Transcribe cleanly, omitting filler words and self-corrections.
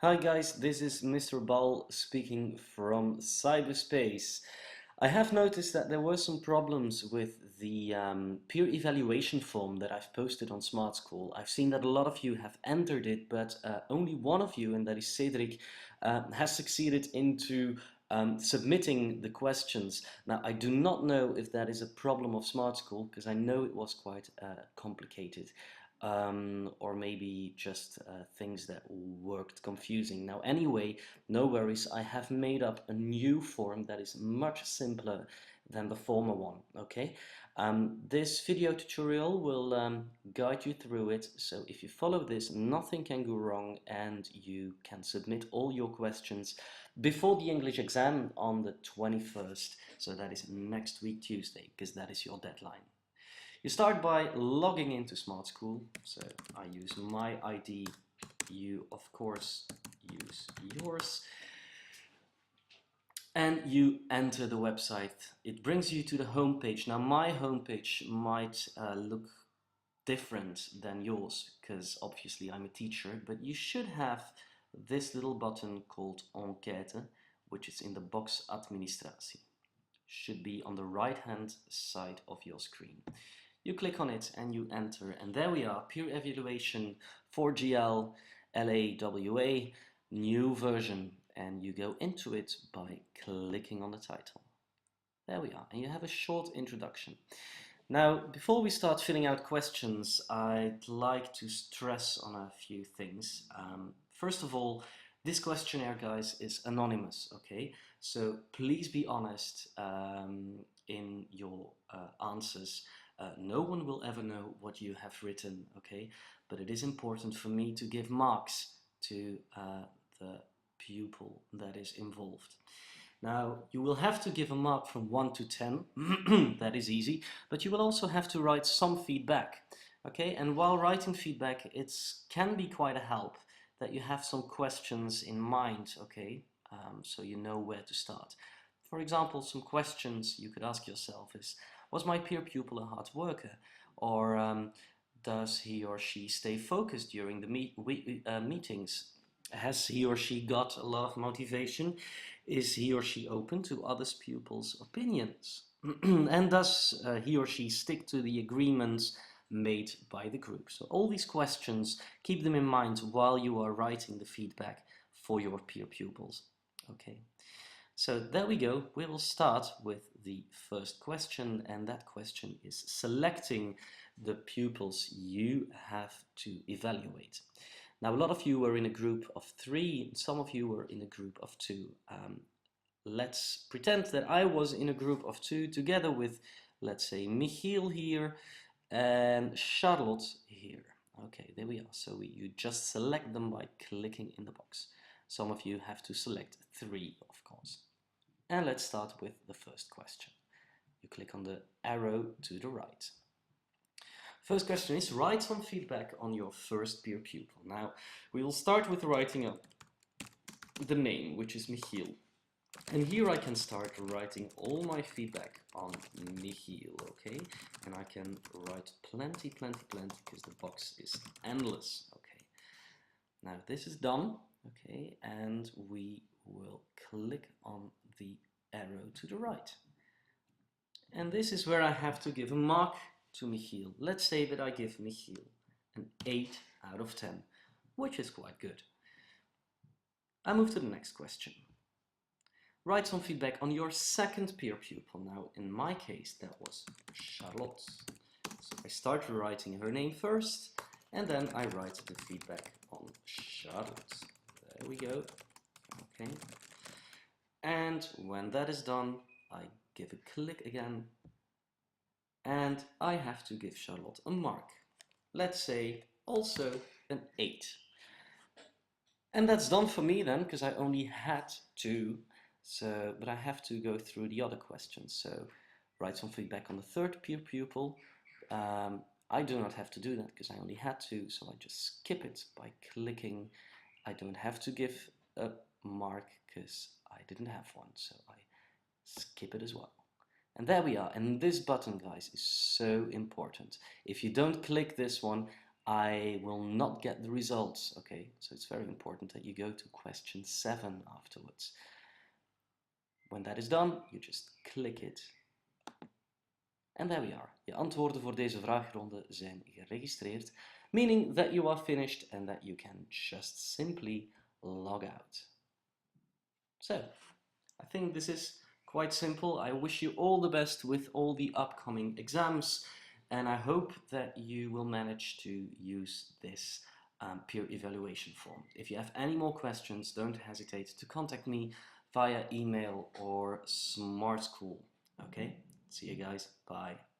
Hi guys, this is Mr. Ball speaking from cyberspace. I have noticed that there were some problems with the peer evaluation form that I've posted on Smartschool. I've seen that a lot of you have entered it, but only one of you, and that is Cedric, has succeeded into submitting the questions. Now, I do not know if that is a problem of Smartschool, because I know it was quite complicated. Or maybe just things that worked confusing. Now, anyway, no worries. I have made up a new form that is much simpler than the former one. Okay, this video tutorial will guide you through it. So if you follow this, nothing can go wrong, and you can submit all your questions before the English exam on the 21st. So that is next week Tuesday, because that is your deadline. You start by logging into Smartschool. So I use my ID, you of course use yours, and you enter the website. It brings you to the home page. Now my home page might look different than yours, because obviously I'm a teacher, but you should have this little button called Enquête, which is in the box Administratie. Should be on the right hand side of your screen. You click on it and you enter, and there we are, peer evaluation 4GL LAWA, new version, and you go into it by clicking on the title. There we are, and you have a short introduction. Now, before we start filling out questions, I'd like to stress on a few things. First of all, this questionnaire, guys, is anonymous, okay? So please be honest in your answers. No one will ever know what you have written, okay? But it is important for me to give marks to the pupil that is involved. Now, you will have to give a mark from 1 to 10, that is easy, but you will also have to write some feedback, okay? And while writing feedback, it can be quite a help that you have some questions in mind, okay? So you know where to start. For example, some questions you could ask yourself is, was my peer pupil a hard worker? Or does he or she stay focused during the meetings? Has he or she got a lot of motivation? Is he or she open to other pupils' opinions? And does he or she stick to the agreements made by the group? So all these questions, keep them in mind while you are writing the feedback for your peer pupils. Okay, so there we go. We will start with the first question, and that question is selecting the pupils you have to evaluate. Now, a lot of you were in a group of 3, some of you were in a group of 2. Let's pretend that I was in a group of 2 together with, let's say, Michiel here and Charlotte here. Okay, there we are. So you just select them by clicking in the box. Some of you have to select 3, of course. And let's start with the first question. You click on the arrow to the right. First question is, write some feedback on your first peer pupil. Now, we will start with writing up the name, which is Michiel. And here I can start writing all my feedback on Michiel, okay? And I can write plenty, because the box is endless, okay? Now this is done, okay? And we will click on the arrow to the right. And this is where I have to give a mark to Michiel. Let's say that I give Michiel an 8 out of 10, which is quite good. I move to the next question. Write some feedback on your second peer pupil. Now, in my case, that was Charlotte. So I start writing her name first, and then I write the feedback on Charlotte. There we go. Okay. And when that is done, I give a click again, and I have to give Charlotte a mark. Let's say also an 8. And that's done for me then, because I only had 2. So, but I have to go through the other questions. So write some feedback on the third peer pupil. I do not have to do that because I only had 2, so I just skip it by clicking. I don't have to give a mark because I didn't have one, so I skip it as well. And there we are. And this button, guys, is so important. If you don't click this one, I will not get the results. Okay, so it's very important that you go to question 7 afterwards. When that is done, you just click it. And there we are. Je antwoorden voor deze vraagronde zijn geregistreerd, meaning that you are finished and that you can just simply log out. So, I think this is quite simple. I wish you all the best with all the upcoming exams, and I hope that you will manage to use this peer evaluation form. If you have any more questions, don't hesitate to contact me via email or Smartschool. Okay, see you guys. Bye.